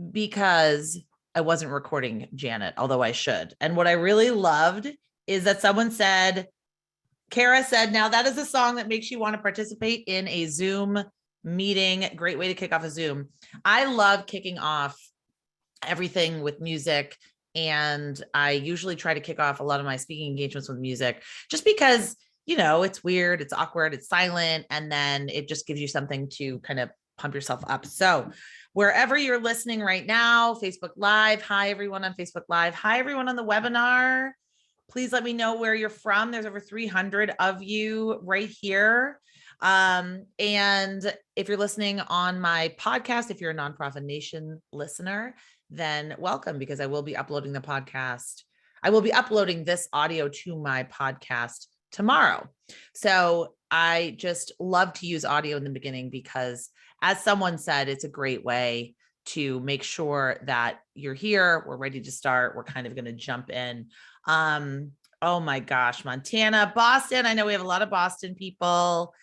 because I wasn't recording Janet, although I should. And what I really loved is that someone said, Kara said, now that is a song that makes you want to participate in a Zoom meeting. Great way to kick off a Zoom. I love kicking off everything with music. And I usually try to kick off a lot of my speaking engagements with music just because, you know, it's weird, it's awkward, it's silent. And then it just gives you something to kind of pump yourself up. So wherever you're listening right now, Facebook Live. Hi, everyone on Facebook Live. Hi, everyone on the webinar. Please let me know where you're from. There's over 300 of you right here. And if you're listening on my podcast, if you're a Nonprofit Nation listener, then welcome, because I will be uploading the podcast. I will be uploading this audio to my podcast tomorrow. So I just love to use audio in the beginning because, as someone said, it's a great way to make sure that you're here. We're ready to start. We're kind of going to jump in. Oh my gosh, Montana, Boston. I know we have a lot of Boston people.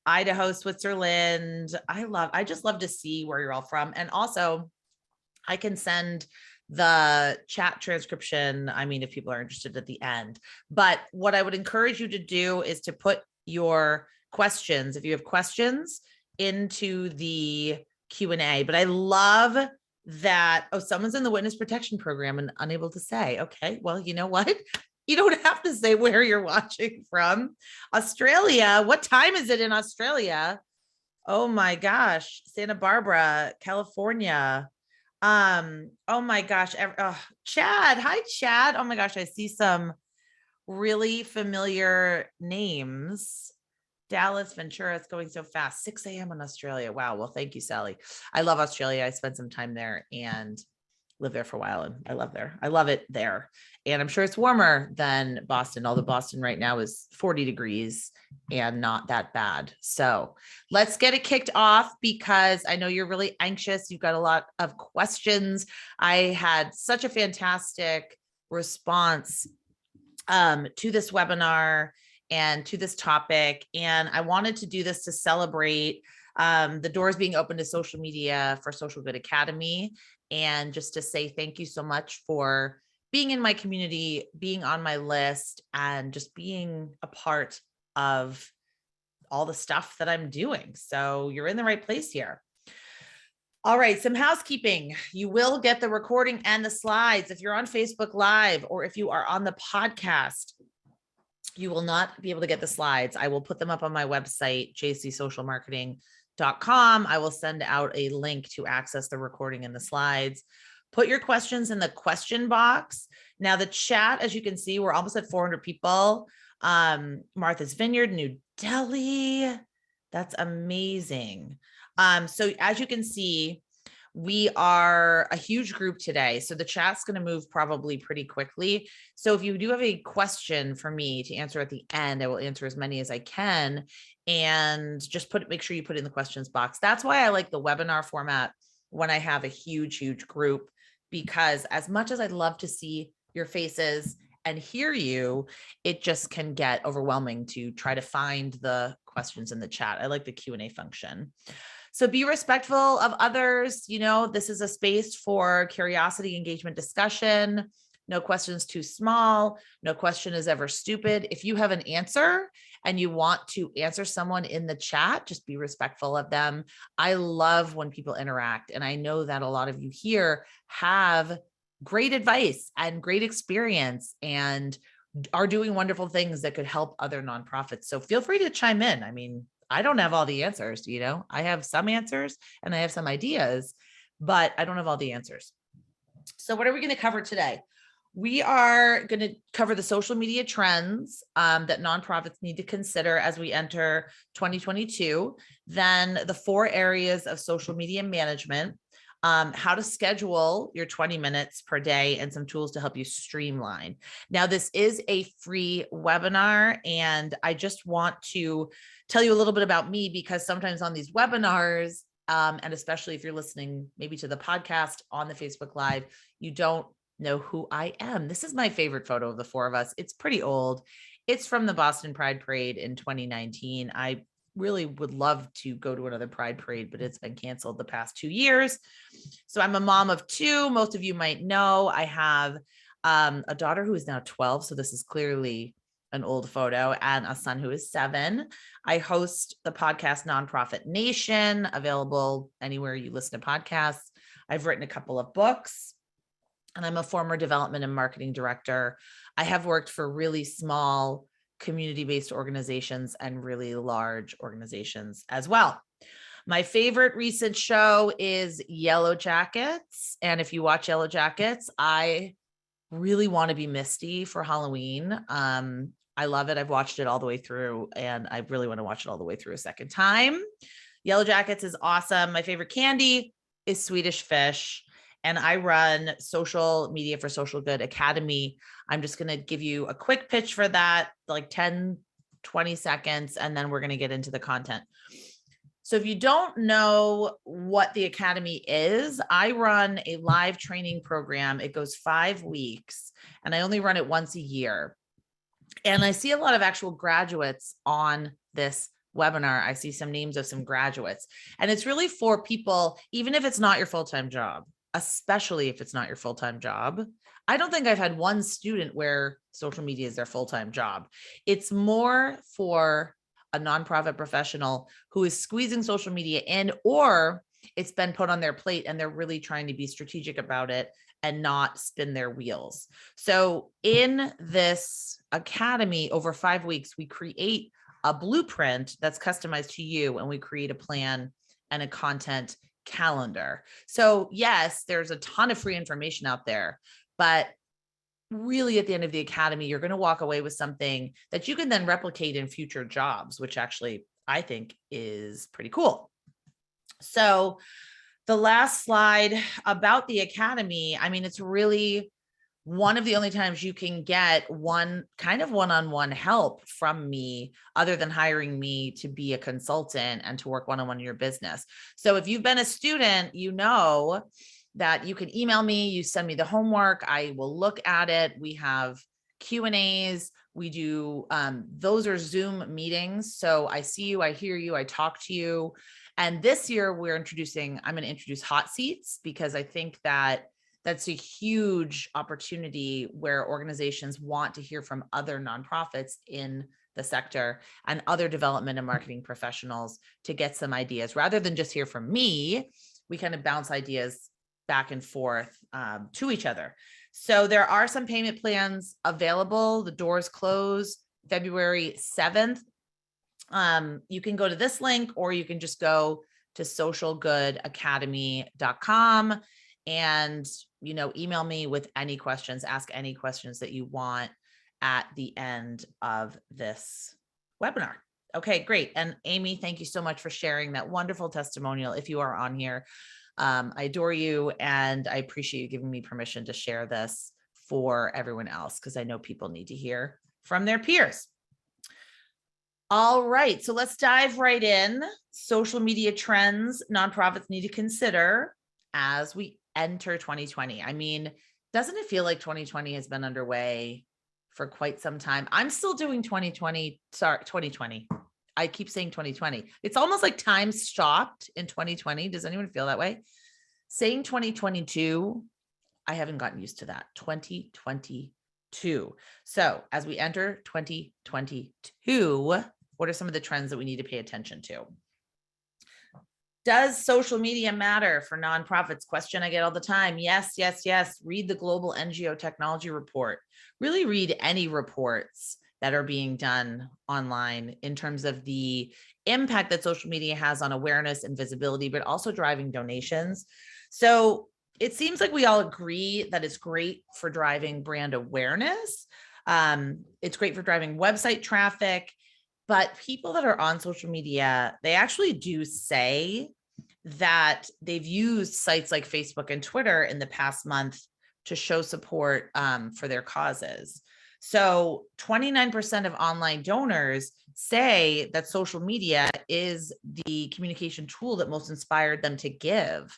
Idaho, Switzerland. I just love to see where you're all from. And also, I can send the chat transcription, I mean, if people are interested, at the end. But what I would encourage you to do is to put your questions, if you have questions, into the Q&A. But I love that, oh, someone's in the witness protection program and unable to say. Okay, well, you know what? You don't have to say where you're watching from. Australia, what time is it in Australia? Oh my gosh, Santa Barbara, California. Oh my gosh, Chad. Hi, Chad. Oh my gosh, I see some really familiar names. Dallas, Ventura, it's going so fast. 6 a.m. in Australia. Wow. Well, thank you, Sally. I love Australia. I spent some time there and lived there for a while, and I love it there. And I'm sure it's warmer than Boston, although Boston right now is 40 degrees and not that bad. So let's get it kicked off, because I know you're really anxious. You've got a lot of questions. I had such a fantastic response to this webinar and to this topic. And I wanted to do this to celebrate the doors being open to social media for Social Good Academy, and just to say thank you so much for being in my community, being on my list, and just being a part of all the stuff that I'm doing. So you're in the right place here. All right, some housekeeping. You will get the recording and the slides. If you're on Facebook Live, or if you are on the podcast, you will not be able to get the slides. I will put them up on my website, jcsocialmarketing.com. I will send out a link to access the recording and the slides. Put your questions in the question box. Now, the chat, as you can see, we're almost at 400 people. Martha's Vineyard, New Delhi. That's amazing. So as you can see, we are a huge group today. So the chat's going to move probably pretty quickly. So if you do have a question for me to answer at the end, I will answer as many as I can. And just make sure you put it in the questions box. That's why I like the webinar format when I have a huge group, because as much as I'd love to see your faces and hear you, it just can get overwhelming to try to find the questions in the chat. I like the Q&A function. So be respectful of others. You know, this is a space for curiosity, engagement, discussion. No question is too small. No question is ever stupid. If you have an answer and you want to answer someone in the chat, just be respectful of them. I love when people interact. And I know that a lot of you here have great advice and great experience and are doing wonderful things that could help other nonprofits. So feel free to chime in. I mean, I don't have all the answers, you know, I have some answers and I have some ideas, but I don't have all the answers. So what are we going to cover today? We are going to cover the social media trends that nonprofits need to consider as we enter 2022. Then the 4 areas of social media management, how to schedule your 20 minutes per day, and some tools to help you streamline. Now, this is a free webinar, and I just want to tell you a little bit about me, because sometimes on these webinars, and especially if you're listening maybe to the podcast on the Facebook Live, you don't know who I am. This is my favorite photo of the 4 of us. It's pretty old. It's from the Boston Pride Parade in 2019. I really would love to go to another Pride Parade, but it's been canceled the past 2 years. So I'm a mom of 2. Most of you might know I have a daughter who is now 12. So this is clearly an old photo, and a son who is 7. I host the podcast Nonprofit Nation, available anywhere you listen to podcasts. I've written a couple of books, and I'm a former development and marketing director. I have worked for really small community-based organizations and really large organizations as well. My favorite recent show is Yellow Jackets. And if you watch Yellow Jackets, I really want to be Misty for Halloween. I love it. I've watched it all the way through, and I really want to watch it all the way through a second time. Yellow Jackets is awesome. My favorite candy is Swedish Fish, and I run Social Media for Social Good Academy. I'm just going to give you a quick pitch for that, like 10, 20 seconds, and then we're going to get into the content. So if you don't know what the Academy is, I run a live training program. It goes 5 weeks, and I only run it once a year. And I see a lot of actual graduates on this webinar. I see some names of some graduates, and it's really for people, even if it's not your full-time job, especially if it's not your full-time job. I don't think I've had one student where social media is their full-time job. It's more for a nonprofit professional who is squeezing social media in, or it's been put on their plate and they're really trying to be strategic about it and not spin their wheels. So in this academy, over 5 weeks, we create a blueprint that's customized to you, and we create a plan and a content calendar. So yes, there's a ton of free information out there, but really at the end of the academy, you're going to walk away with something that you can then replicate in future jobs, which actually I think is pretty cool. So the last slide about the academy, I mean, it's really one of the only times you can get one-on-one help from me, other than hiring me to be a consultant and to work one-on-one in your business. So if you've been a student, you know that you can email me, you send me the homework, I will look at it. We have Q&As. We do, those are Zoom meetings. So I see you, I hear you, I talk to you. And this year I'm going to introduce hot seats, because I think that that's a huge opportunity where organizations want to hear from other nonprofits in the sector and other development and marketing professionals to get some ideas. Rather than just hear from me, we kind of bounce ideas back and forth to each other. So there are some payment plans available. The doors close February 7th. You can go to this link, or you can just go to socialgoodacademy.com and, email me with any questions, ask any questions that you want at the end of this webinar. Okay, great. And Amy, thank you so much for sharing that wonderful testimonial. If you are on here, I adore you, and I appreciate you giving me permission to share this for everyone else, because I know people need to hear from their peers. All right, so let's dive right in. Social media trends nonprofits need to consider as we enter 2020. I mean, doesn't it feel like 2020 has been underway for quite some time? I'm still doing 2020. I keep saying 2020. It's almost like time stopped in 2020. Does anyone feel that way? Saying 2022, I haven't gotten used to that. 2022. So as we enter 2022, what are some of the trends that we need to pay attention to? Does social media matter for nonprofits? Question I get all the time. Yes, yes, yes. Read the Global NGO Technology Report. Really read any reports that are being done online in terms of the impact that social media has on awareness and visibility, but also driving donations. So it seems like we all agree that it's great for driving brand awareness. It's great for driving website traffic, but people that are on social media, they actually do say that they've used sites like Facebook and Twitter in the past month to show support for their causes. So 29% of online donors say that social media is the communication tool that most inspired them to give.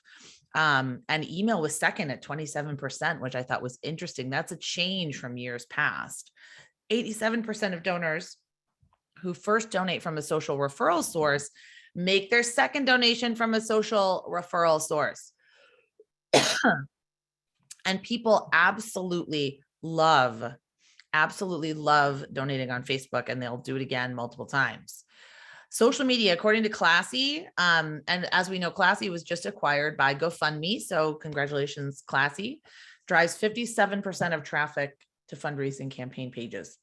And email was second at 27%, which I thought was interesting. That's a change from years past. 87% of donors who first donate from a social referral source make their second donation from a social referral source. And people absolutely love donating on Facebook, and they'll do it again multiple times. Social media, according to Classy, and as we know, Classy was just acquired by GoFundMe. So congratulations, Classy, drives 57% of traffic to fundraising campaign pages.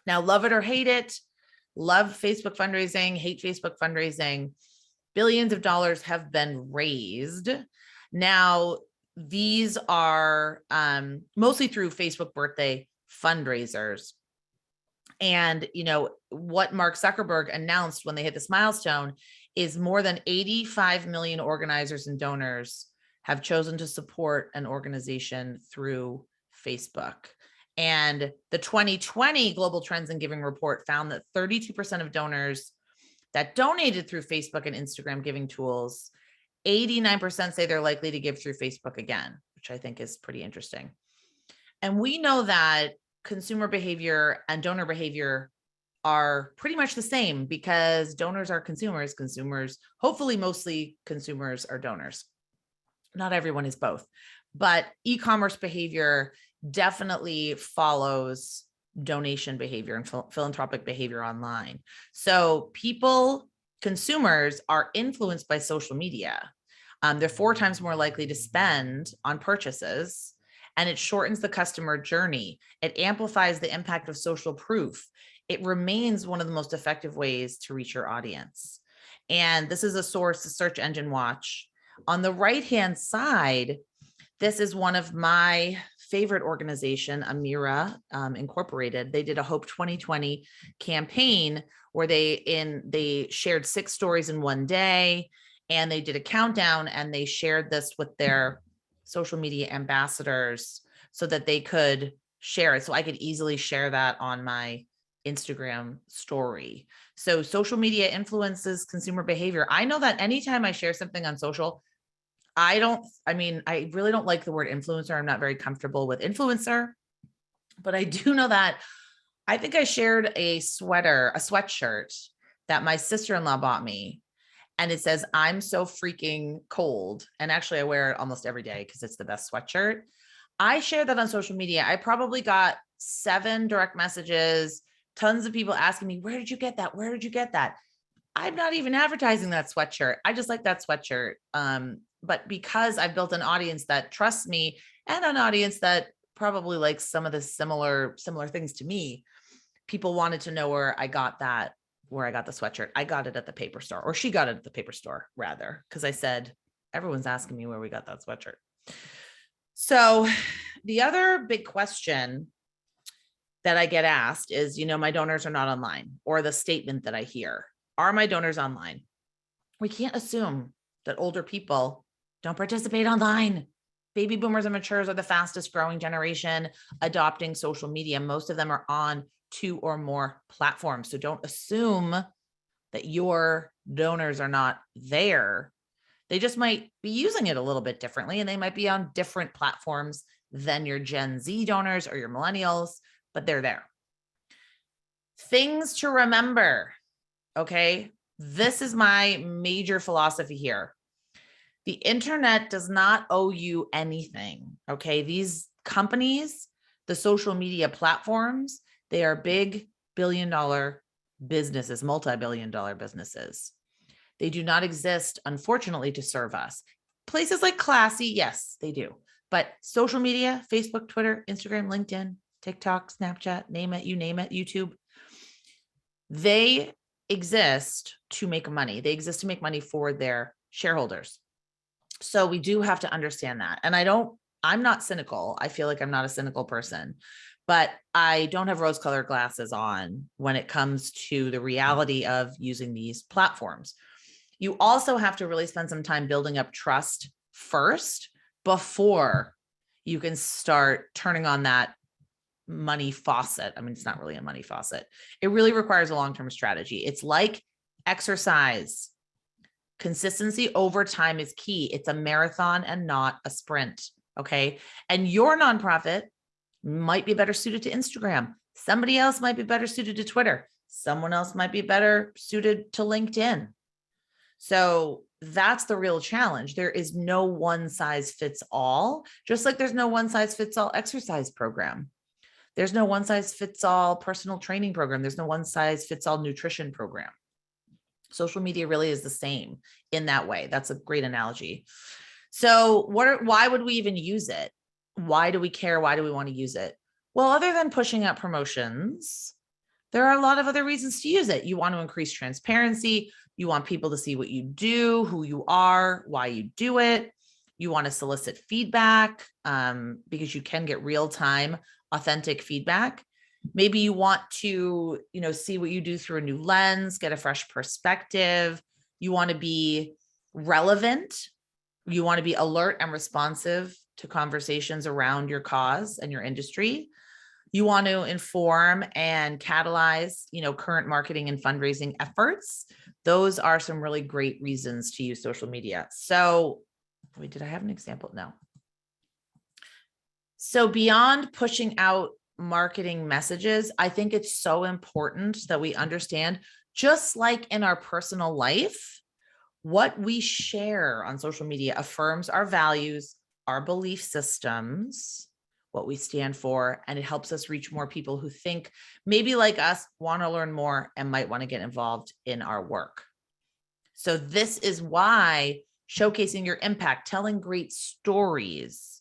Now, love it or hate it, love Facebook fundraising, hate Facebook fundraising, billions of dollars have been raised. Now, these are mostly through Facebook birthday fundraisers. And, you know, what Mark Zuckerberg announced when they hit this milestone is more than 85 million organizers and donors have chosen to support an organization through Facebook. And the 2020 Global Trends in Giving report found that 32% of donors that donated through Facebook and Instagram giving tools, 89% say they're likely to give through Facebook again, which I think is pretty interesting. And we know that consumer behavior and donor behavior are pretty much the same because donors are consumers, hopefully mostly consumers are donors. Not everyone is both, but e-commerce behavior definitely follows donation behavior and philanthropic behavior online. So consumers are influenced by social media. They're 4 times more likely to spend on purchases, and it shortens the customer journey. It amplifies the impact of social proof. It remains one of the most effective ways to reach your audience. And this is a source, the Search Engine Watch. On the right-hand side, this is one of my favorite organization, Amira Incorporated. They did a Hope 2020 campaign where they shared 6 stories in one day, and they did a countdown, and they shared this with their social media ambassadors so that they could share it. So I could easily share that on my Instagram story. So social media influences consumer behavior. I know that anytime I share something on social, I really don't like the word influencer. I'm not very comfortable with influencer, but I do know that I think I shared a sweatshirt that my sister-in-law bought me. And it says, "I'm so freaking cold." And actually I wear it almost every day because it's the best sweatshirt. I shared that on social media. I probably got 7 direct messages, tons of people asking me, "Where did you get that? Where did you get that?" I'm not even advertising that sweatshirt. I just like that sweatshirt. But because I've built an audience that trusts me and an audience that probably likes some of the similar things to me, people wanted to know where I got the sweatshirt. I got it at the paper store, or she got it at the paper store rather, because I said, everyone's asking me where we got that sweatshirt. So the other big question that I get asked is, my donors are not online, or the statement that I hear, are my donors online? We can't assume that older people don't participate online. Baby boomers and matures are the fastest growing generation adopting social media. Most of them are on 2 or more platforms. So don't assume that your donors are not there. They just might be using it a little bit differently, and they might be on different platforms than your Gen Z donors or your millennials, but they're there. Things to remember. Okay. This is my major philosophy here. The internet does not owe you anything. Okay. These companies, the social media platforms, they are big billion-dollar businesses, multi-billion-dollar businesses. They do not exist, unfortunately, to serve us. Places like Classy, yes, they do. But social media, Facebook, Twitter, Instagram, LinkedIn, TikTok, Snapchat, name it, YouTube, they exist to make money. They exist to make money for their shareholders. So we do have to understand that. And I'm not cynical. I feel like I'm not a cynical person, but I don't have rose-colored glasses on when it comes to the reality of using these platforms. You also have to really spend some time building up trust first before you can start turning on that money faucet. I mean, it's not really a money faucet. It really requires a long-term strategy. It's like exercise. Consistency over time is key. It's a marathon and not a sprint. Okay. And your nonprofit might be better suited to Instagram, Somebody else might be better suited to Twitter. Someone else might be better suited to LinkedIn. So that's the real challenge. There is no one size fits all, just like there's no one size fits all exercise program. There's no one size fits all personal training program. There's no one size fits all nutrition program. Social media really is the same in that way. That's a great analogy. So why would we even use it? Why do we care? Why do we want to use it? Well, other than pushing out promotions, there are a lot of other reasons to use it. You want to increase transparency. You want people to see what you do, who you are, why you do it. You want to solicit feedback because you can get real-time, authentic feedback. Maybe you want to, see what you do through a new lens, get a fresh perspective. You want to be relevant. You want to be alert and responsive to conversations around your cause and your industry. You want to inform and catalyze, current marketing and fundraising efforts. Those are some really great reasons to use social media. So, wait, did I have an example? No. So beyond pushing out marketing messages, I think it's so important that we understand, just like in our personal life, what we share on social media affirms our values, our belief systems, what we stand for, and it helps us reach more people who think maybe like us, want to learn more, and might want to get involved in our work. So this is why showcasing your impact, telling great stories,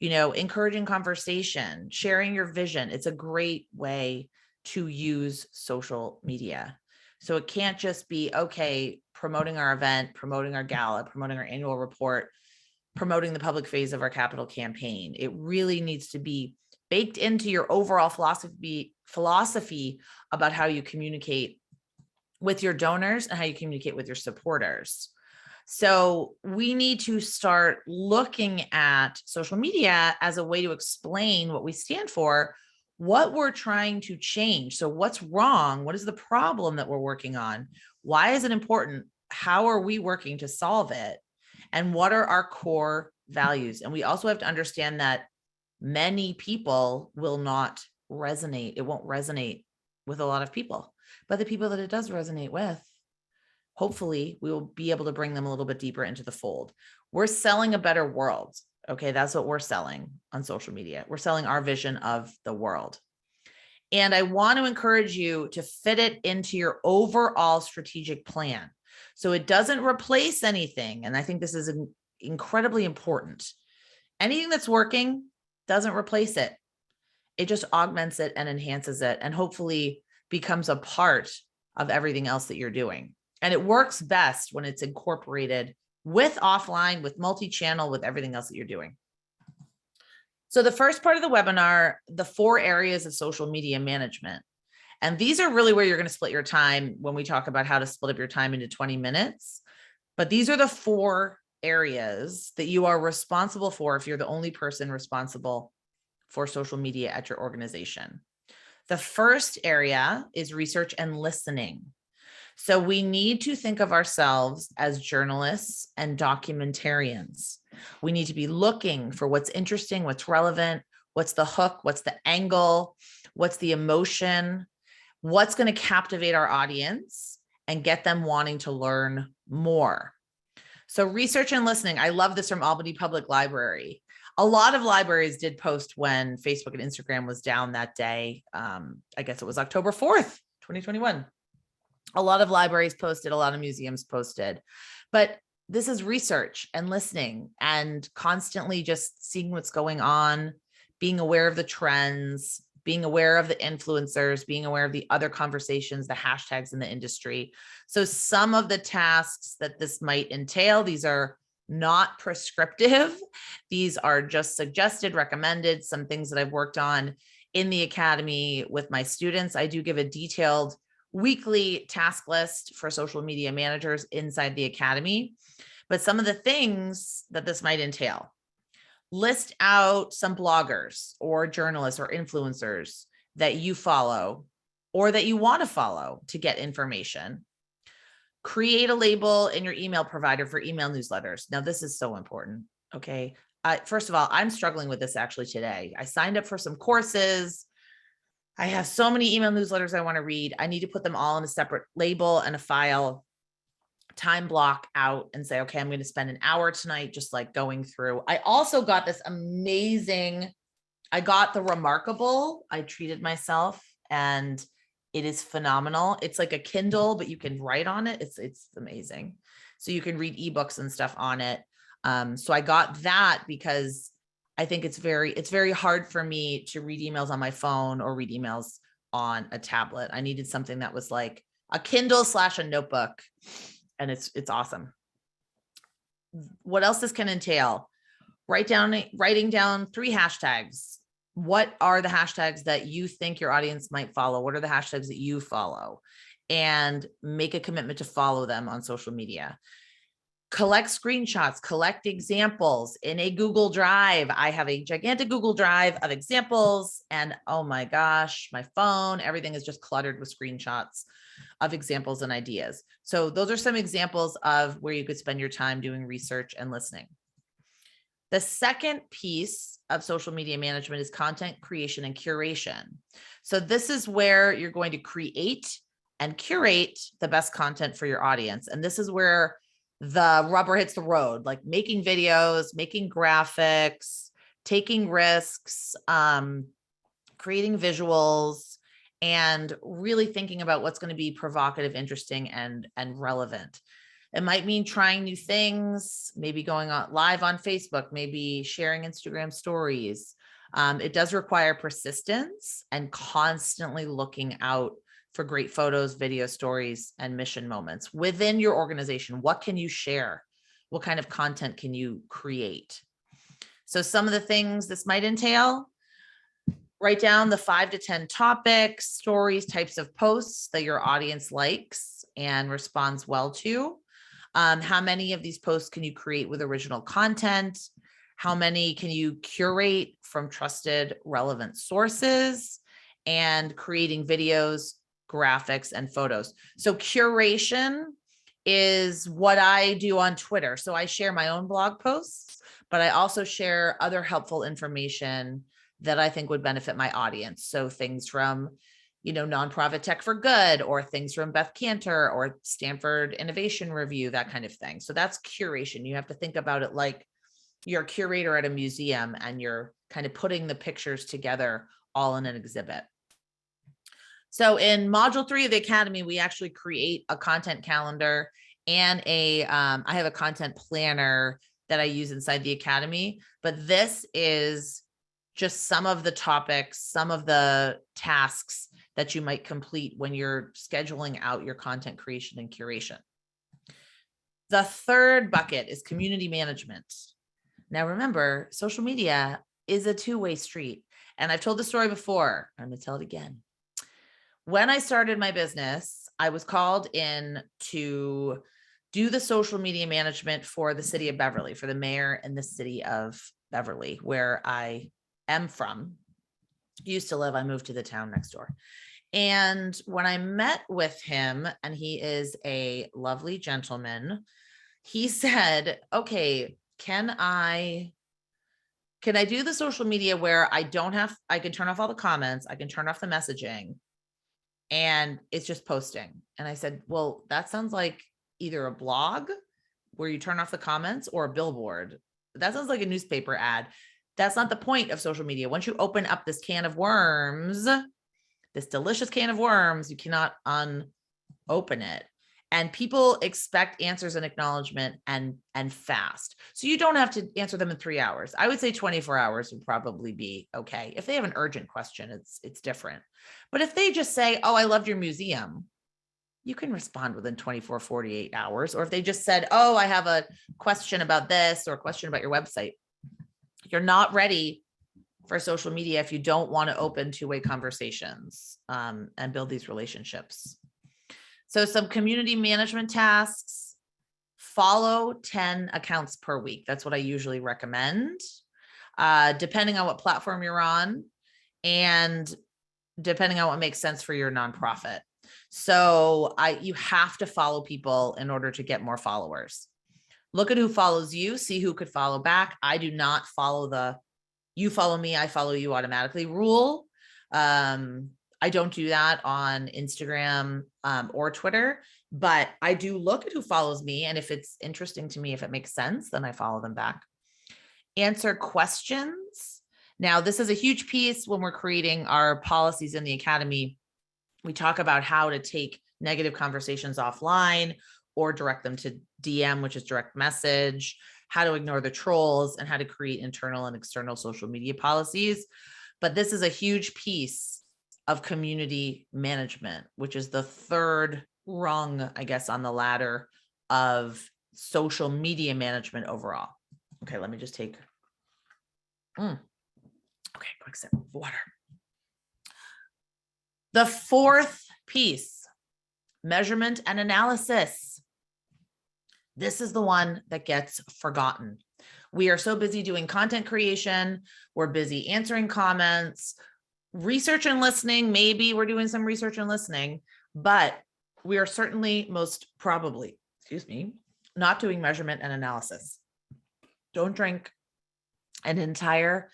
encouraging conversation, sharing your vision, it's a great way to use social media. So it can't just be, okay, promoting our event, promoting our gala, promoting our annual report, promoting the public phase of our capital campaign. It really needs to be baked into your overall philosophy about how you communicate with your donors and how you communicate with your supporters. So we need to start looking at social media as a way to explain what we stand for, what we're trying to change. So what's wrong? What is the problem that we're working on? Why is it important? How are we working to solve it? And what are our core values? And we also have to understand that many people will not resonate. It won't resonate with a lot of people, but the people that it does resonate with, hopefully we will be able to bring them a little bit deeper into the fold. We're selling a better world. Okay. That's what we're selling on social media. We're selling our vision of the world. And I want to encourage you to fit it into your overall strategic plan. So it doesn't replace anything. And I think this is incredibly important. Anything that's working doesn't replace it. It just augments it and enhances it, and hopefully becomes a part of everything else that you're doing. And it works best when it's incorporated with offline, with multi-channel, with everything else that you're doing. So the first part of the webinar, the 4 areas of social media management. And these are really where you're going to split your time when we talk about how to split up your time into 20 minutes. But these are the 4 areas that you are responsible for if you're the only person responsible for social media at your organization. The first area is research and listening. So we need to think of ourselves as journalists and documentarians. We need to be looking for what's interesting, what's relevant, what's the hook, what's the angle, what's the emotion, what's going to captivate our audience and get them wanting to learn more. So research and listening. I love this from Albany Public Library. A lot of libraries did post when Facebook and Instagram was down that day. I guess it was October 4th, 2021. A lot of libraries posted, a lot of museums posted, but this is research and listening and constantly just seeing what's going on, being aware of the trends, being aware of the influencers, being aware of the other conversations, the hashtags in the industry. So some of the tasks that this might entail, these are not prescriptive. These are just suggested, recommended, some things that I've worked on in the academy with my students. I do give a detailed weekly task list for social media managers inside the academy, but some of the things that this might entail: list out some bloggers or journalists or influencers that you follow or that you want to follow to get information. Create a label in your email provider for email newsletters. Now, this is so important. Okay. First of all, I'm struggling with this actually today. I signed up for some courses. I have so many email newsletters I want to read. I need to put them all in a separate label and a file, time block out and say, okay, I'm going to spend an hour tonight just like going through. I also got this amazing, I got the Remarkable. I treated myself and it is phenomenal. It's like a Kindle, but you can write on it. It's amazing. So you can read ebooks and stuff on it. So I got that because I think it's very hard for me to read emails on my phone or read emails on a tablet. I needed something that was like a Kindle / a notebook, and it's awesome. What else this can entail? Writing down 3 hashtags. What are the hashtags that you think your audience might follow? What are the hashtags that you follow? And make a commitment to follow them on social media. Collect screenshots, collect examples in a Google Drive. I have a gigantic Google Drive of examples, and oh my gosh, my phone, everything is just cluttered with screenshots of examples and ideas. So those are some examples of where you could spend your time doing research and listening. The second piece of social media management is content creation and curation. So this is where you're going to create and curate the best content for your audience. And this is where the rubber hits the road, like making videos, making graphics, taking risks, creating visuals, and really thinking about what's going to be provocative, interesting, and relevant. It might mean trying new things, maybe going on live on Facebook, maybe sharing Instagram stories. It does require persistence and constantly looking out for great photos, video stories, and mission moments within your organization. What can you share? What kind of content can you create? So some of the things this might entail: write down the 5 to 10 topics, stories, types of posts that your audience likes and responds well to. How many of these posts can you create with original content? How many can you curate from trusted, relevant sources? And creating videos, graphics, and photos. So curation is what I do on Twitter. So I share my own blog posts, but I also share other helpful information that I think would benefit my audience. So things from, Nonprofit Tech for Good, or things from Beth Cantor or Stanford Innovation Review, that kind of thing. So that's curation. You have to think about it like you're a curator at a museum and you're kind of putting the pictures together all in an exhibit. So in module 3 of the Academy, we actually create a content calendar and I have a content planner that I use inside the Academy, but this is just some of the topics, some of the tasks that you might complete when you're scheduling out your content creation and curation. The third bucket is community management. Now remember, social media is a two-way street. And I've told the story before, I'm going to tell it again. When I started my business, I was called in to do the social media management for the city of Beverly, for the mayor in the city of Beverly, where I am from. Used to live, I moved to the town next door. And when I met with him, and he is a lovely gentleman, he said, okay, can I do the social media where I can turn off all the comments, I can turn off the messaging, and it's just posting? And I said, well, that sounds like either a blog where you turn off the comments or a billboard. That sounds like a newspaper ad. That's not the point of social media. Once you open up this can of worms, this delicious can of worms, you cannot unopen it. And people expect answers and acknowledgement and fast. So you don't have to answer them in 3 hours. I would say 24 hours would probably be okay. If they have an urgent question, it's different. But if they just say, oh, I loved your museum, you can respond within 24, 48 hours. Or if they just said, oh, I have a question about this or a question about your website, you're not ready for social media if you don't want to open two-way conversations and build these relationships. So some community management tasks: follow 10 accounts per week. That's what I usually recommend, depending on what platform you're on and depending on what makes sense for your nonprofit. So you have to follow people in order to get more followers. Look at who follows you, see who could follow back. I do not follow the you follow me, I follow you automatically rule. I don't do that on Instagram or Twitter, but I do look at who follows me. And if it's interesting to me, if it makes sense, then I follow them back. Answer questions. Now, this is a huge piece when we're creating our policies in the academy. We talk about how to take negative conversations offline or direct them to DM, which is direct message, how to ignore the trolls, and how to create internal and external social media policies. But this is a huge piece of community management, which is the third rung, I guess, on the ladder of social media management overall. Okay, let me just take, okay, quick sip of water. The fourth piece, measurement and analysis. This is the one that gets forgotten. We are so busy doing content creation. We're busy answering comments, research and listening. Maybe we're doing some research and listening, but we are certainly most probably, not doing measurement and analysis. Don't drink an entire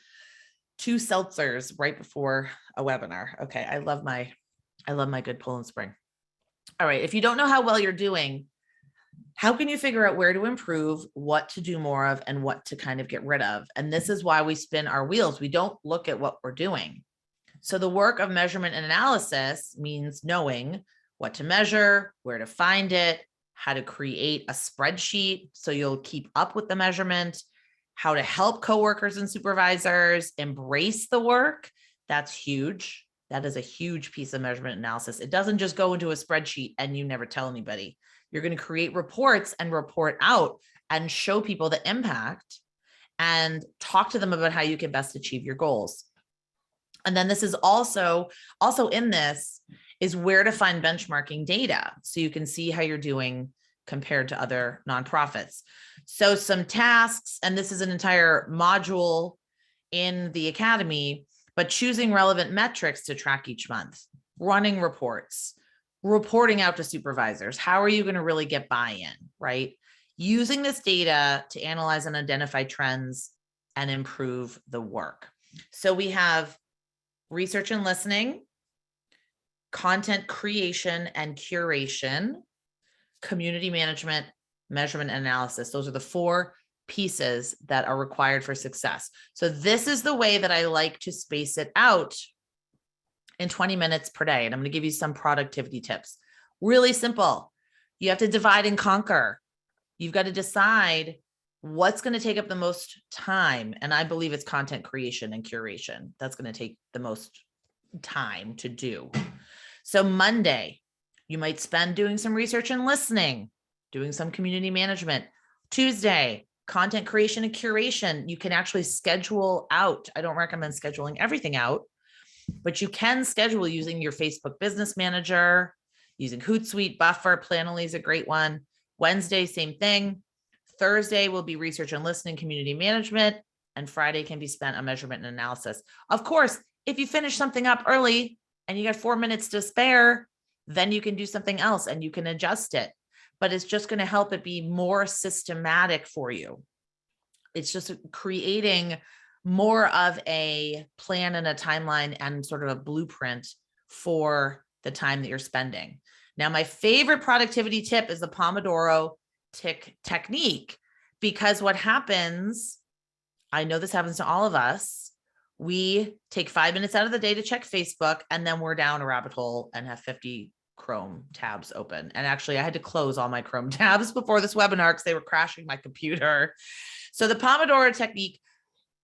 2 seltzers right before a webinar. Okay. I love my good Poland Spring. All right. If you don't know how well you're doing, how can you figure out where to improve, what to do more of, and what to kind of get rid of? And this is why we spin our wheels. We don't look at what we're doing. So the work of measurement and analysis means knowing what to measure, where to find it, how to create a spreadsheet so you'll keep up with the measurement, how to help coworkers and supervisors embrace the work. That's huge. That is a huge piece of measurement analysis. It doesn't just go into a spreadsheet and you never tell anybody. You're going to create reports and report out and show people the impact and talk to them about how you can best achieve your goals. And then this is also in this is where to find benchmarking data so you can see how you're doing compared to other nonprofits. So some tasks, and this is an entire module in the academy, but choosing relevant metrics to track each month, running reports, reporting out to supervisors. How are you going to really get buy-in, right? Using this data to analyze and identify trends and improve the work. So we have research and listening, content creation and curation, community management, measurement and analysis. Those are the 4 pieces that are required for success. So this is the way that I like to space it out in 20 minutes per day. And I'm going to give you some productivity tips. Really simple. You have to divide and conquer. You've got to decide what's going to take up the most time. And I believe it's content creation and curation. That's going to take the most time to do. So Monday, you might spend doing some research and listening, doing some community management. Tuesday, content creation and curation. You can actually schedule out. I don't recommend scheduling everything out, but you can schedule using your Facebook Business Manager, using Hootsuite, Buffer, Planoly is a great one. Wednesday, same thing. Thursday will be research and listening, community management, and Friday can be spent on measurement and analysis. Of course, if you finish something up early and you got 4 minutes to spare, then you can do something else and you can adjust it. But it's just going to help it be more systematic for you. It's just creating more of a plan and a timeline and sort of a blueprint for the time that you're spending. Now, my favorite productivity tip is the Pomodoro tick technique, because what happens, I know this happens to all of us, we take 5 minutes out of the day to check Facebook, and then we're down a rabbit hole and have 50 Chrome tabs open. And actually, I had to close all my Chrome tabs before this webinar because they were crashing my computer. So the Pomodoro technique,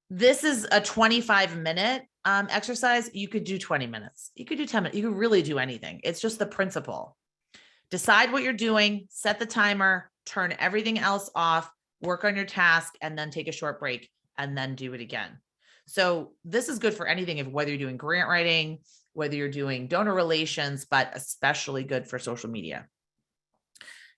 this is a 25-minute exercise. You could do 20 minutes. You could do 10 minutes. You could really do anything. It's just the principle. Decide what you're doing, set the timer, turn everything else off, work on your task, and then take a short break and then do it again. So this is good for anything, if whether you're doing grant writing, whether you're doing donor relations, but especially good for social media.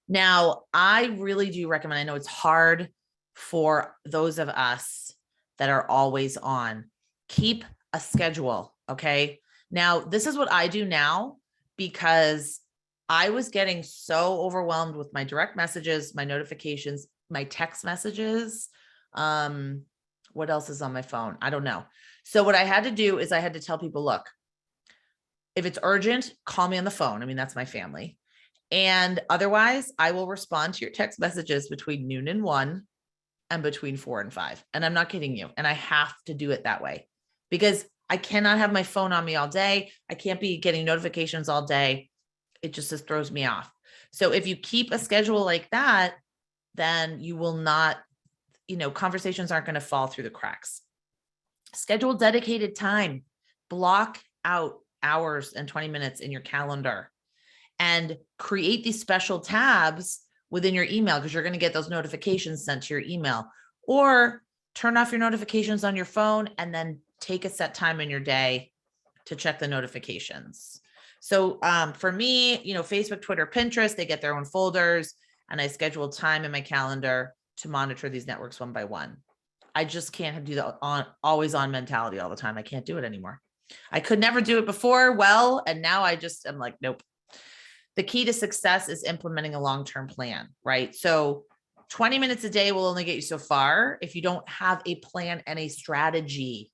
Now, I really do recommend, I know it's hard for those of us that are always on, keep a schedule, okay? Now, this is what I do now because I was getting so overwhelmed with my direct messages, my notifications, my text messages. What else is on my phone? I don't know. So what I had to do is I had to tell people, look, If it's urgent, call me on the phone. I mean, that's my family. And otherwise, I will respond to your text messages between noon and 1 and between 4 and 5. And I'm not kidding you. And I have to do it that way because I cannot have my phone on me all day. I can't be getting notifications all day. It just throws me off. So if you keep a schedule like that, then you will not, conversations aren't going to fall through the cracks. Schedule dedicated time, block out hours and 20 minutes in your calendar, and create these special tabs within your email because you're going to get those notifications sent to your email, or turn off your notifications on your phone and then take a set time in your day to check the notifications. So for me, Facebook, Twitter, Pinterest, they get their own folders, and I schedule time in my calendar to monitor these networks one by one. I just can't do the always on mentality all the time. I can't do it anymore. I could never do it before. Well, and now I'm like, nope. The key to success is implementing a long-term plan, right? So 20 minutes a day will only get you so far if you don't have a plan and a strategy.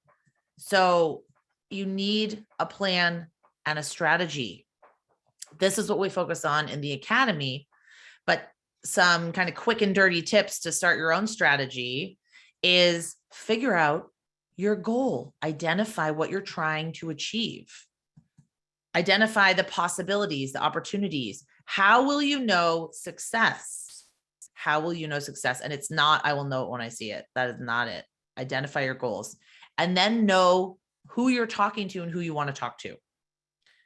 So you need a plan and a strategy. This is what we focus on in the academy, but some kind of quick and dirty tips to start your own strategy is figure out your goal, identify what you're trying to achieve, identify the possibilities, the opportunities. How will you know success? How will you know success? And it's not, I will know it when I see it. That is not it. Identify your goals and then know who you're talking to and who you want to talk to.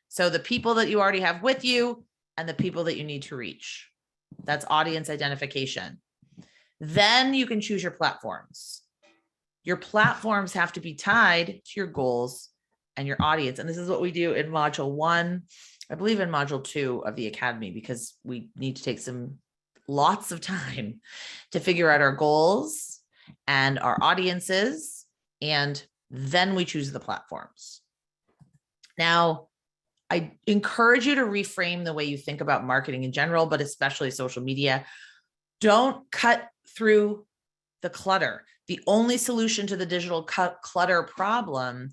So the people that you already have with you and the people that you need to reach. That's audience identification. Then you can choose your platforms. Your platforms have to be tied to your goals and your audience. And this is what we do in module 1, I believe in module 2 of the academy, because we need to take lots of time to figure out our goals and our audiences. And then we choose the platforms. Now, I encourage you to reframe the way you think about marketing in general, but especially social media. Don't cut through the clutter. The only solution to the digital clutter problem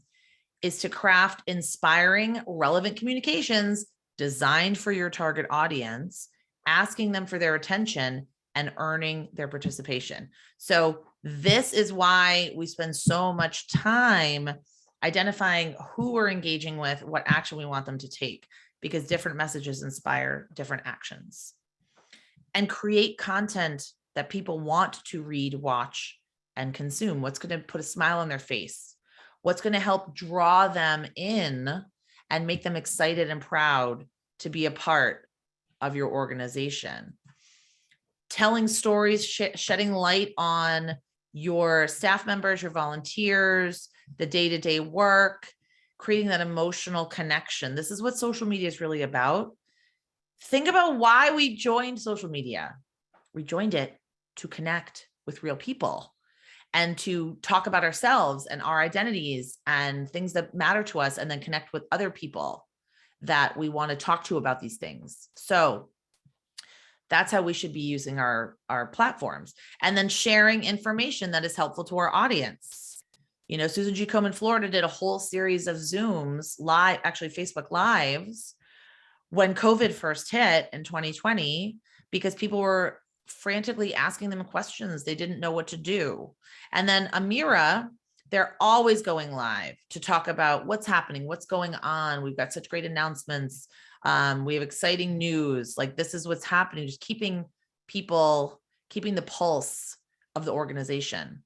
is to craft inspiring, relevant communications designed for your target audience, asking them for their attention and earning their participation. So this is why we spend so much time identifying who we're engaging with, what action we want them to take, because different messages inspire different actions. And create content that people want to read, watch, and consume. What's going to put a smile on their face? What's going to help draw them in and make them excited and proud to be a part of your organization? Telling stories, shedding light on your staff members, your volunteers, the day-to-day work, creating that emotional connection. This is what social media is really about. Think about why we joined social media. We joined it to connect with real people and to talk about ourselves and our identities and things that matter to us, and then connect with other people that we want to talk to about these things. So that's how we should be using our platforms, and then sharing information that is helpful to our audience. Susan G. Komen, Florida did a whole series of Zooms live, actually Facebook Lives, when COVID first hit in 2020, because people were frantically asking them questions. They didn't know what to do. And then Amira, they're always going live to talk about what's happening, what's going on. We've got such great announcements. We have exciting news. Like, this is what's happening, just keeping the pulse of the organization.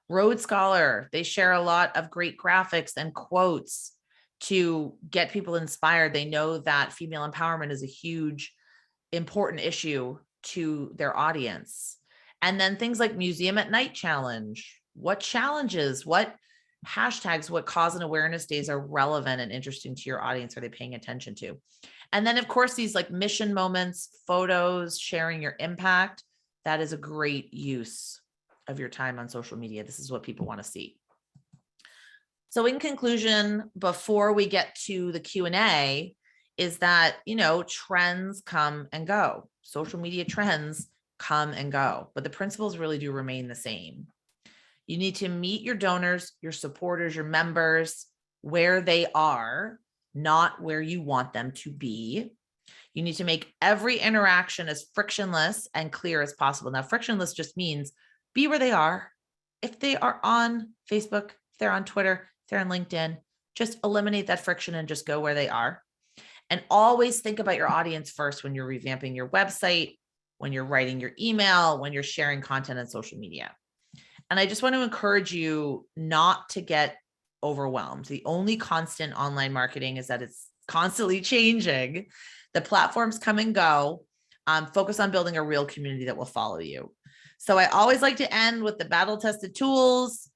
Road Scholar, they share a lot of great graphics and quotes to get people inspired. They know that female empowerment is a huge, important issue to their audience. And then things like Museum at Night Challenge. What challenges, what hashtags, what cause and awareness days are relevant and interesting to your audience? Are they paying attention to? And then, of course, these like mission moments, photos, sharing your impact. That is a great use of your time on social media. This is what people want to see. So in conclusion, before we get to the Q&A, is that, trends come and go. Social media trends come and go, but the principles really do remain the same. You need to meet your donors, your supporters, your members where they are, not where you want them to be. You need to make every interaction as frictionless and clear as possible. Now, frictionless just means be where they are. If they are on Facebook, if they're on Twitter, if they're on LinkedIn, just eliminate that friction and just go where they are. And always think about your audience first when you're revamping your website, when you're writing your email, when you're sharing content on social media. And I just want to encourage you not to get overwhelmed. The only constant online marketing is that it's constantly changing. The platforms come and go. Focus on building a real community that will follow you. So I always like to end with the battle-tested tools,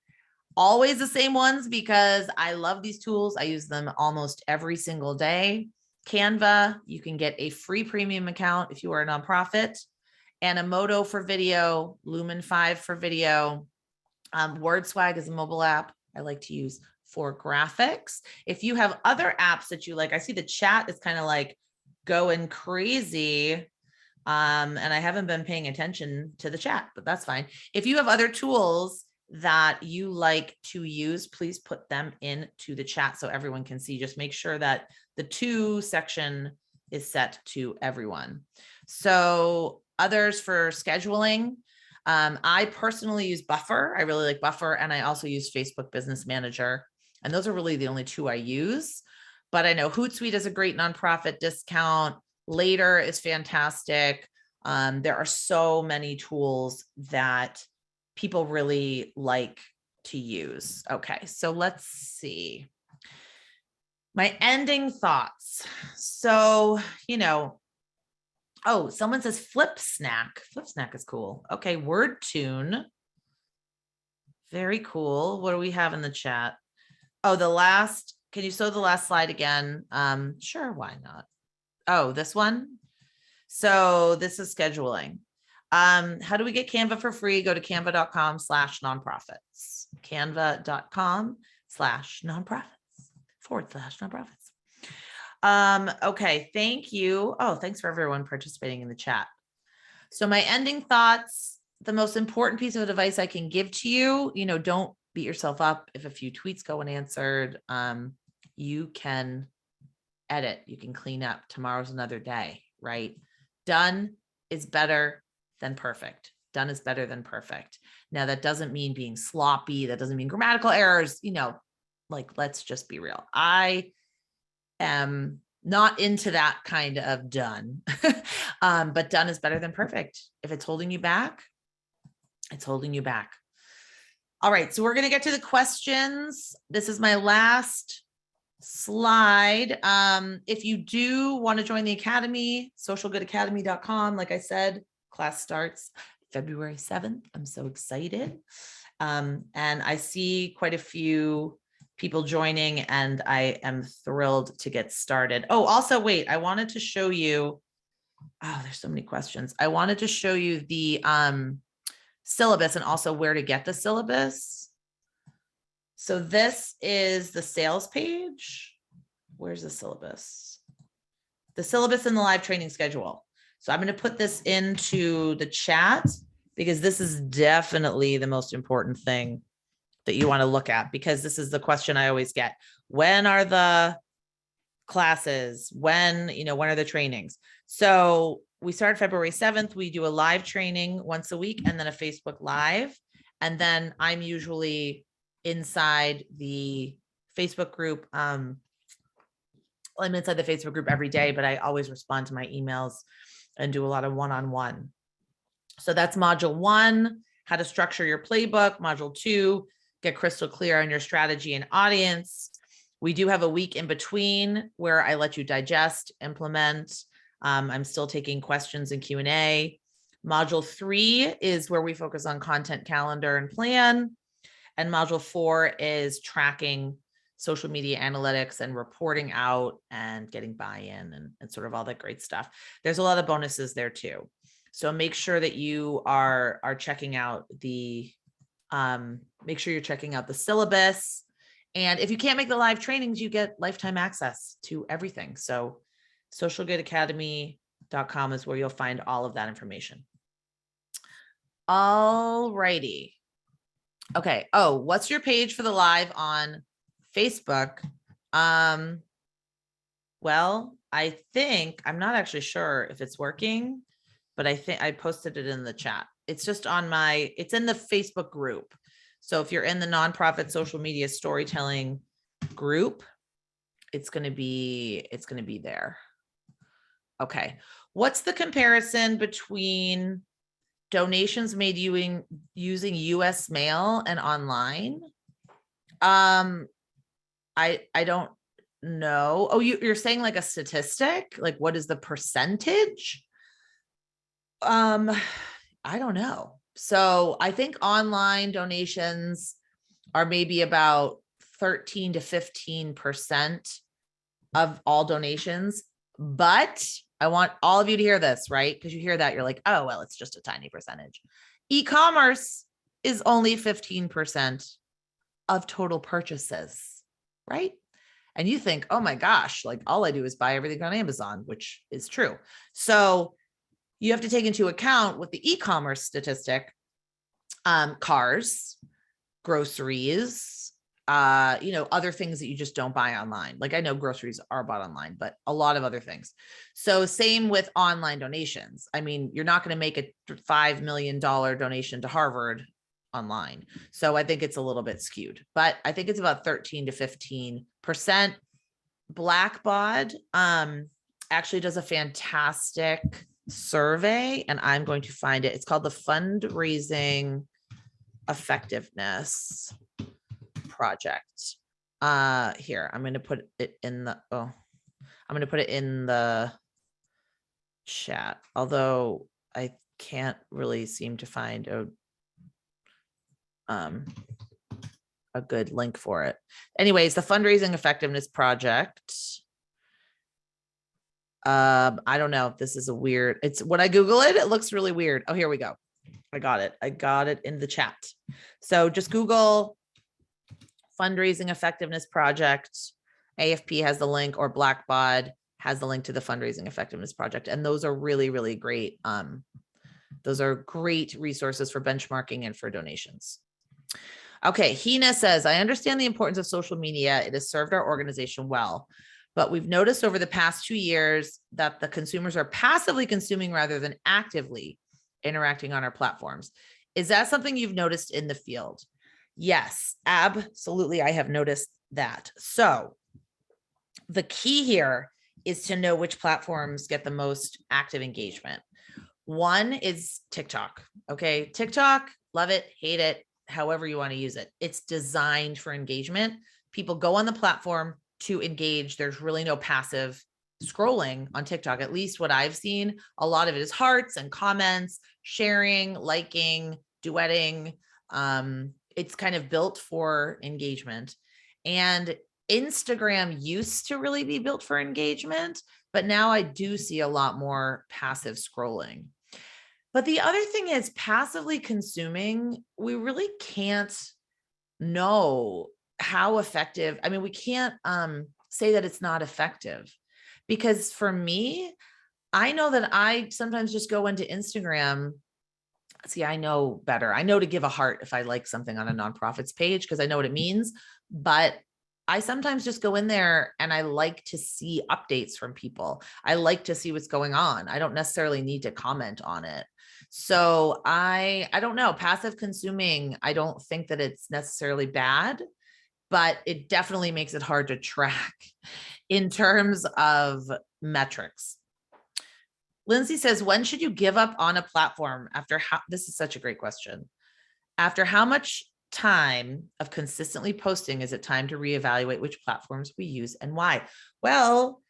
always the same ones, because I love these tools. I use them almost every single day. Canva, you can get a free premium account if you are a nonprofit. Animoto for video, Lumen 5 for video. WordSwag is a mobile app I like to use for graphics. If you have other apps that you like, I see the chat is kind of like going crazy. And I haven't been paying attention to the chat, but that's fine. If you have other tools that you like to use, please put them into the chat so everyone can see. Just make sure that the to section is set to everyone. So others for scheduling, I personally use Buffer. I really like Buffer. And I also use Facebook Business Manager. And those are really the only two I use. But I know Hootsuite is a great nonprofit discount. Later is fantastic. There are so many tools that people really like to use. Okay, so let's see. My ending thoughts. So, oh, someone says Flip Snack. Flip Snack is cool. Okay, Word Tune. Very cool. What do we have in the chat? Oh, can you show the last slide again? Sure, why not? Oh, this one. So this is scheduling. How do we get Canva for free? Go to canva.com/nonprofits. Canva.com/nonprofits/nonprofits. Okay, thank you. Oh, thanks for everyone participating in the chat. So my ending thoughts, the most important piece of advice I can give to you, don't beat yourself up if a few tweets go unanswered. You can edit, you can clean up. Tomorrow's another day, right? Done is better than perfect. Done is better than perfect. Now, that doesn't mean being sloppy. That doesn't mean grammatical errors, let's just be real. I am not into that kind of done, but done is better than perfect. If it's holding you back, it's holding you back. All right, so we're going to get to the questions. This is my last slide. If you do want to join the Academy, socialgoodacademy.com. Like I said, class starts February 7th. I'm so excited. And I see quite a few people joining, and I am thrilled to get started. Oh, also, wait, I wanted to show you, oh, there's so many questions. I wanted to show you the syllabus and also where to get the syllabus. So this is the sales page. Where's the syllabus? The syllabus and the live training schedule. So I'm going to put this into the chat because this is definitely the most important thing that you want to look at, because this is the question I always get. When are the classes? When are the trainings? So we start February 7th. We do a live training once a week and then a Facebook Live. And then I'm usually inside the Facebook group. I'm inside the Facebook group every day, but I always respond to my emails and do a lot of one-on-one. So that's module 1, how to structure your playbook. Module 2, get crystal clear on your strategy and audience. We do have a week in between where I let you digest, implement. I'm still taking questions and Q&A. Module 3 is where we focus on content, calendar, and plan. And module 4 is tracking social media analytics and reporting out and getting buy-in and sort of all that great stuff. There's a lot of bonuses there too. So make sure that you are checking out make sure you're checking out the syllabus. And if you can't make the live trainings, you get lifetime access to everything. So socialgoodacademy.com is where you'll find all of that information. All righty. Okay. Oh, what's your page for the live on Facebook? Well, I think, I'm not actually sure if it's working, but I think I posted it in the chat. It's just on it's in the Facebook group. So if you're in the nonprofit social media storytelling group, it's going to be there. Okay. What's the comparison between donations made using US mail and online? I don't know. Oh, you're saying like a statistic? Like what is the percentage? I don't know. So I think online donations are maybe about 13 to 15% of all donations. But I want all of you to hear this, right? Because you hear that, you're like, oh, well, it's just a tiny percentage. E-commerce is only 15% of total purchases, right? And you think, oh my gosh, like all I do is buy everything on Amazon, which is true. So you have to take into account with the e-commerce statistic, cars, groceries, other things that you just don't buy online. Like I know groceries are bought online, but a lot of other things. So same with online donations. I mean, you're not going to make a $5 million donation to Harvard online. So I think it's a little bit skewed, but I think it's about 13 to 15%. Blackbaud actually does a fantastic survey, and I'm going to find it. It's called the Fundraising Effectiveness Project. Here, I'm going to put it in the, I'm going to put it in the chat, although I can't really seem to find a good link for it. Anyways, the Fundraising Effectiveness Project. I don't know. This is a weird, it's when I Google it, it looks really weird. Oh, here we go. I got it. I got it in the chat. So just Google Fundraising Effectiveness Project. AFP has the link, or Blackbaud has the link to the Fundraising Effectiveness Project. And those are really, really great. Those are great resources for benchmarking and for donations. Okay, Hina says, I understand the importance of social media. It has served our organization well, but we've noticed over the past 2 years that the consumers are passively consuming rather than actively interacting on our platforms. Is that something you've noticed in the field? Yes, absolutely. I have noticed that. So the key here is to know which platforms get the most active engagement. One is TikTok. Okay, TikTok, love it, hate it, however you want to use it. It's designed for engagement. People go on the platform to engage. There's really no passive scrolling on TikTok. At least what I've seen, a lot of it is hearts and comments, sharing, liking, duetting. It's kind of built for engagement. And Instagram used to really be built for engagement, but now I do see a lot more passive scrolling. But the other thing is passively consuming, we really can't know how effective. I mean, we can't say that it's not effective, because for me, I know that I sometimes just go into Instagram. See, I know better. I know to give a heart if I like something on a nonprofit's page, because I know what it means. But I sometimes just go in there and I like to see updates from people. I like to see what's going on. I don't necessarily need to comment on it. So I don't know, passive consuming, I don't think that it's necessarily bad, but it definitely makes it hard to track in terms of metrics. Lindsay says, when should you give up on a platform after how, this is such a great question. After how much time of consistently posting is it time to reevaluate which platforms we use and why? Well,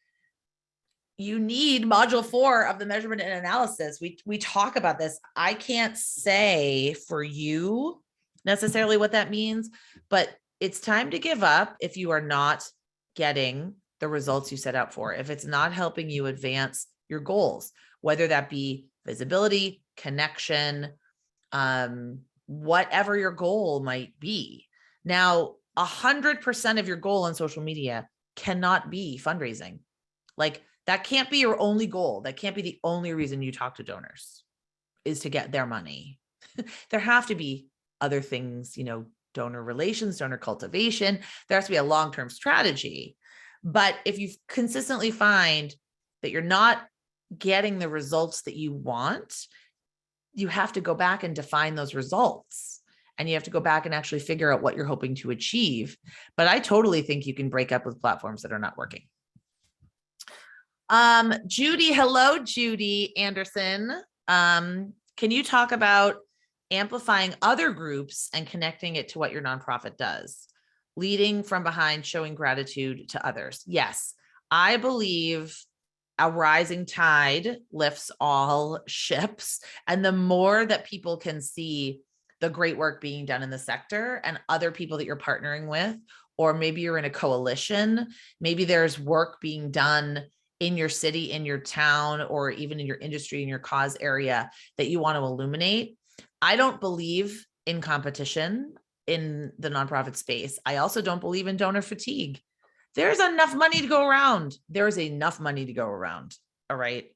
you need module 4 of the measurement and analysis. We talk about this. I can't say for you necessarily what that means, but it's time to give up if you are not getting the results you set out for. If it's not helping you advance your goals, whether that be visibility, connection, whatever your goal might be. Now, 100% of your goal on social media cannot be fundraising. Like, that can't be your only goal. That can't be the only reason you talk to donors, is to get their money. There have to be other things, donor relations, donor cultivation. There has to be a long-term strategy. But if you consistently find that you're not getting the results that you want, you have to go back and define those results. And you have to go back and actually figure out what you're hoping to achieve. But I totally think you can break up with platforms that are not working. Judy, hello, Judy Anderson. Can you talk about amplifying other groups and connecting it to what your nonprofit does? Leading from behind, showing gratitude to others. Yes, I believe a rising tide lifts all ships. And the more that people can see the great work being done in the sector and other people that you're partnering with, or maybe you're in a coalition, maybe there's work being done in your city, in your town, or even in your industry, in your cause area that you want to illuminate. I don't believe in competition in the nonprofit space. I also don't believe in donor fatigue. There's enough money to go around. There's enough money to go around. All right.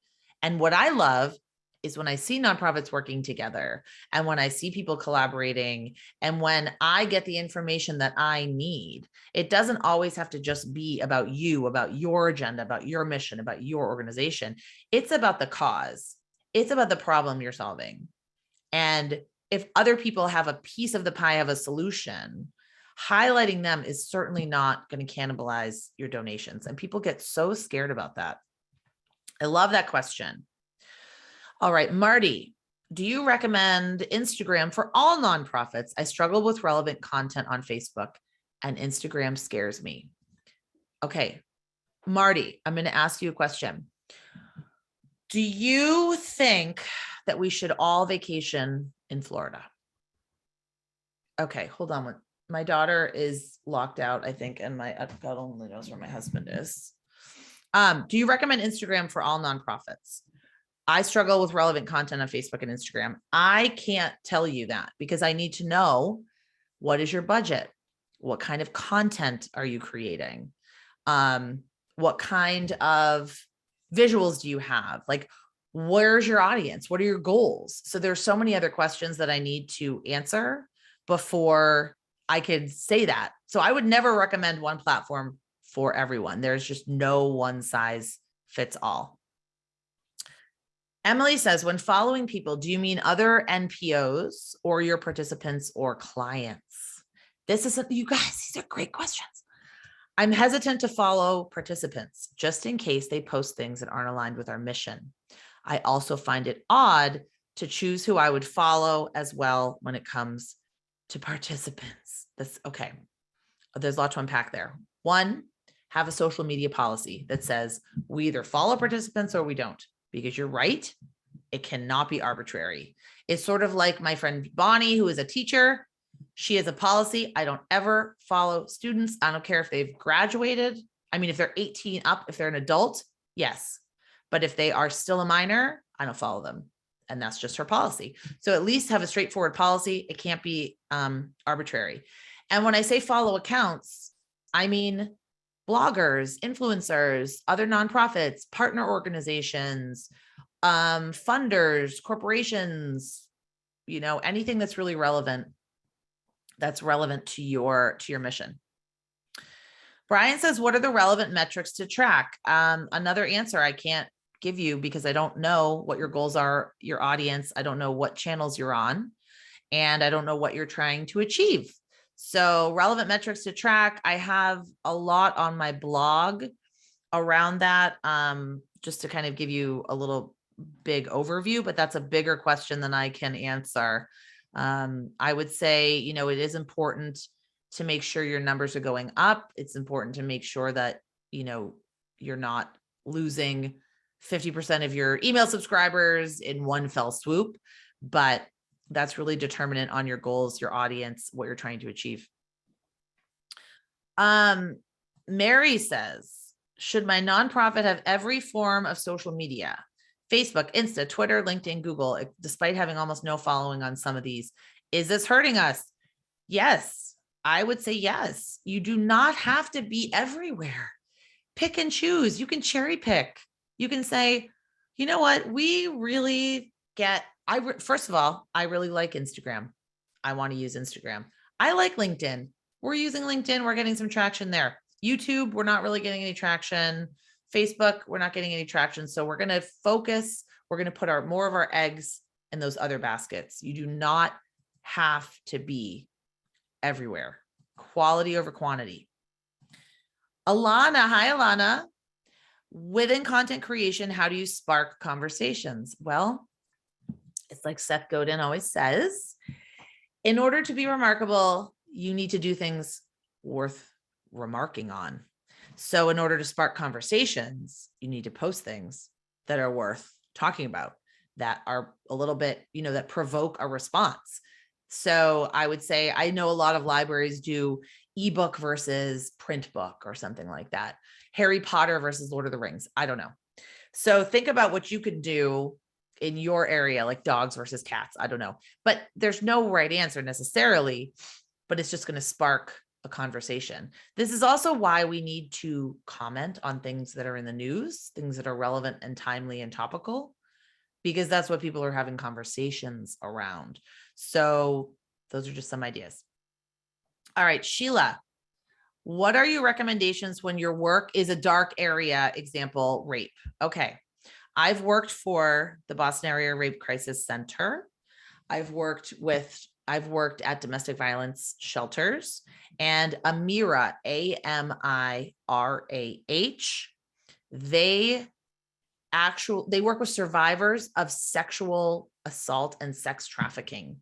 And what I love is when I see nonprofits working together and when I see people collaborating and when I get the information that I need. It doesn't always have to just be about you, about your agenda, about your mission, about your organization. It's about the cause. It's about the problem you're solving. And if other people have a piece of the pie of a solution, highlighting them is certainly not going to cannibalize your donations. And people get so scared about that. I love that question. All right, Marty, do you recommend Instagram for all nonprofits? I struggle with relevant content on Facebook and Instagram scares me. Okay, Marty, I'm going to ask you a question. Do you think that we should all vacation in Florida? Okay, hold on. My daughter is locked out, I think, and God only knows where my husband is. Do you recommend Instagram for all nonprofits? I struggle with relevant content on Facebook and Instagram. I can't tell you that because I need to know, what is your budget? What kind of content are you creating? What kind of visuals do you have? Like, where's your audience? What are your goals? So there's so many other questions that I need to answer before I could say that. So I would never recommend one platform for everyone. There's just no one size fits all. Emily says, when following people, do you mean other NPOs or your participants or clients? This isn't, you guys, these are great questions. I'm hesitant to follow participants just in case they post things that aren't aligned with our mission. I also find it odd to choose who I would follow as well when it comes to participants. That's okay. There's a lot to unpack there. One, have a social media policy that says we either follow participants or we don't, because you're right. It cannot be arbitrary. It's sort of like my friend Bonnie, who is a teacher. She has a policy. I don't ever follow students. I don't care if they've graduated. I mean, if they're 18 up, if they're an adult, yes. But if they are still a minor, I don't follow them. And that's just her policy. So at least have a straightforward policy. It can't be arbitrary. And when I say follow accounts, I mean bloggers, influencers, other nonprofits, partner organizations, funders, corporations, anything that's really relevant, that's relevant to your mission. Brian says, what are the relevant metrics to track? Another answer I can't give you because I don't know what your goals are, your audience. I don't know what channels you're on, and I don't know what you're trying to achieve. So relevant metrics to track, I have a lot on my blog around that, just to kind of give you a little big overview, but that's a bigger question than I can answer. I would say, it is important to make sure your numbers are going up. It's important to make sure that, you're not losing 50% of your email subscribers in one fell swoop, but that's really determinant on your goals, your audience, what you're trying to achieve. Mary says, should my nonprofit have every form of social media? Facebook, Insta, Twitter, LinkedIn, Google, despite having almost no following on some of these. Is this hurting us? Yes, I would say yes. You do not have to be everywhere. Pick and choose. You can cherry pick. You can say, you know what? We really get, first of all, I really like Instagram. I want to use Instagram. I like LinkedIn. We're using LinkedIn. We're getting some traction there. YouTube, we're not really getting any traction. Facebook, we're not getting any traction. So we're going to focus, we're going to put more of our eggs in those other baskets. You do not have to be everywhere. Quality over quantity. Alana, hi Alana. Within content creation, how do you spark conversations? Well, it's like Seth Godin always says, in order to be remarkable, you need to do things worth remarking on. So in order to spark conversations, you need to post things that are worth talking about, that are a little bit, that provoke a response. So I would say, I know a lot of libraries do ebook versus print book or something like that. Harry Potter versus Lord of the Rings. I don't know. So think about what you could do in your area, like dogs versus cats. I don't know, but there's no right answer necessarily, but it's just going to spark a conversation. This is also why we need to comment on things that are in the news, things that are relevant and timely and topical, because that's what people are having conversations around. So those are just some ideas. All right, Sheila, what are your recommendations when your work is a dark area, example, rape? Okay. I've worked for the Boston Area Rape Crisis Center. I've worked at domestic violence shelters, and Amirah, AMIRAH, they work with survivors of sexual assault and sex trafficking.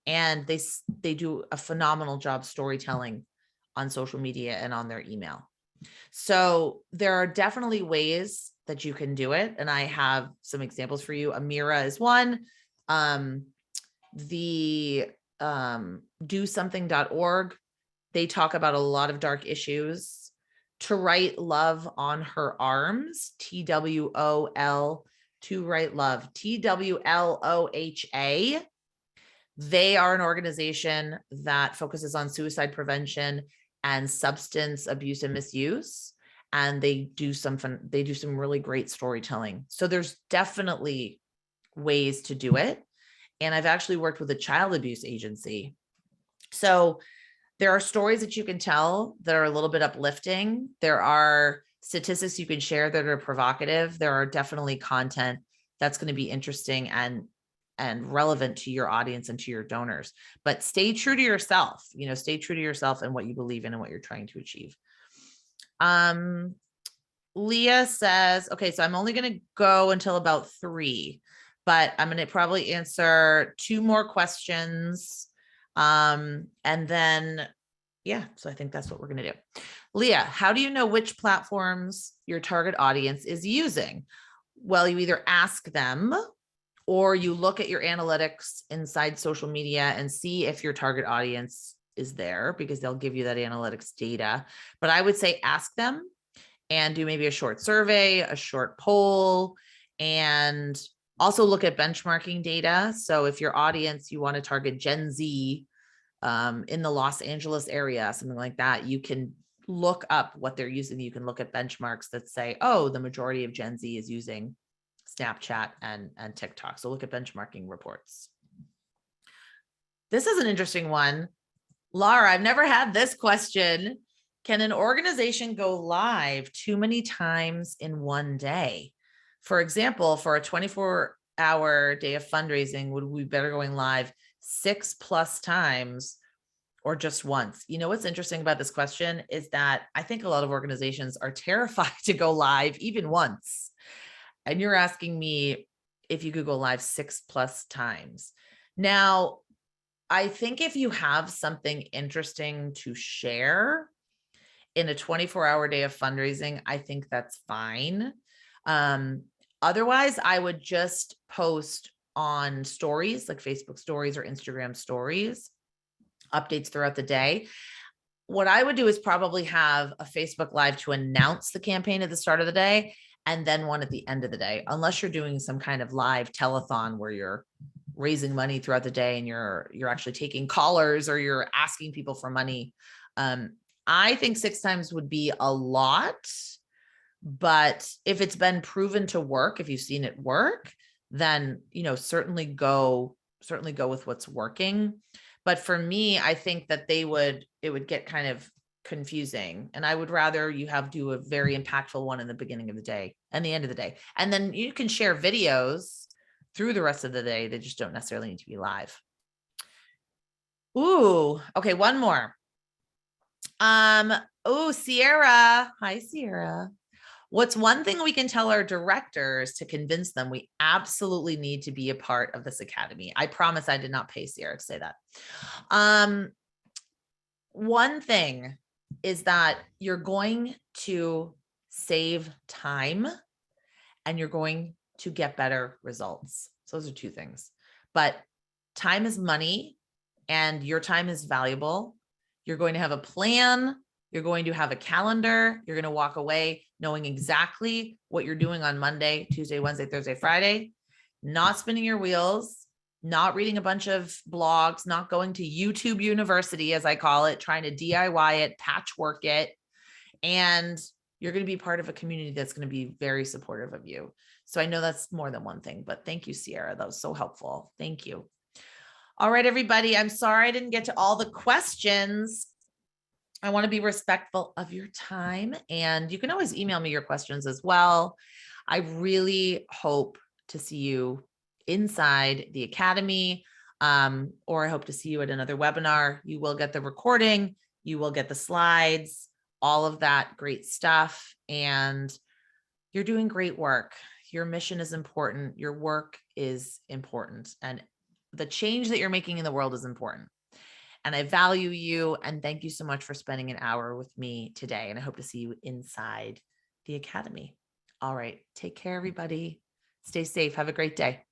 And they do a phenomenal job storytelling on social media and on their email. So there are definitely ways that you can do it. And I have some examples for you. Amirah is one. The DoSomething.org, they talk about a lot of dark issues. To Write Love on Her Arms, TWOL, To Write Love, TWLOHA. They are an organization that focuses on suicide prevention and substance abuse and misuse. And they do some really great storytelling. So there's definitely ways to do it. And I've actually worked with a child abuse agency. So there are stories that you can tell that are a little bit uplifting. There are statistics you can share that are provocative. There are definitely content that's going to be interesting and relevant to your audience and to your donors. But stay true to yourself, stay true to yourself and what you believe in and what you're trying to achieve. Leah says, okay, so I'm only going to go until about 3, but I'm going to probably answer 2 more questions. And then, so I think that's what we're going to do. Leah, how do you know which platforms your target audience is using? Well, you either ask them or you look at your analytics inside social media and see if your target audience is there, because they'll give you that analytics data. But I would say ask them and do maybe a short survey, a short poll, and also look at benchmarking data. So if your audience, you want to target Gen Z in the Los Angeles area, something like that, you can look up what they're using. You can look at benchmarks that say, oh, the majority of Gen Z is using Snapchat and TikTok. So look at benchmarking reports. This is an interesting one. Laura, I've never had this question. Can an organization go live too many times in one day? For example, for a 24-hour day of fundraising, would we better going live 6+ times or just once? What's interesting about this question is that I think a lot of organizations are terrified to go live even once. And you're asking me if you could go live 6+ times. Now, I think if you have something interesting to share in a 24-hour day of fundraising, I think that's fine. Otherwise, I would just post on stories like Facebook stories or Instagram stories, updates throughout the day. What I would do is probably have a Facebook Live to announce the campaign at the start of the day, and then one at the end of the day, unless you're doing some kind of live telethon where you're raising money throughout the day and you're actually taking callers or you're asking people for money. I think 6 times would be a lot, but if it's been proven to work, if you've seen it work, then, certainly go with what's working. But for me, I think that it would get kind of confusing. And I would rather you do a very impactful one in the beginning of the day and the end of the day. And then you can share videos through the rest of the day. They just don't necessarily need to be live. Ooh, okay, one more. Oh, Sierra. Hi, Sierra. What's one thing we can tell our directors to convince them we absolutely need to be a part of this academy? I promise I did not pay Sierra to say that. One thing is that you're going to save time and you're going to get better results. So those are two things. But time is money and your time is valuable. You're going to have a plan. You're going to have a calendar. You're going to walk away knowing exactly what you're doing on Monday, Tuesday, Wednesday, Thursday, Friday, not spinning your wheels, not reading a bunch of blogs, not going to YouTube University, as I call it, trying to DIY it, patchwork it. And you're going to be part of a community that's going to be very supportive of you. So I know that's more than one thing, but thank you, Sierra. That was so helpful. Thank you. All right, everybody. I'm sorry I didn't get to all the questions. I want to be respectful of your time, and you can always email me your questions as well. I really hope to see you inside the academy, or I hope to see you at another webinar. You will get the recording, you will get the slides, all of that great stuff, and you're doing great work. Your mission is important. Your work is important, and the change that you're making in the world is important. And I value you. And thank you so much for spending an hour with me today. And I hope to see you inside the academy. All right. Take care, everybody. Stay safe. Have a great day.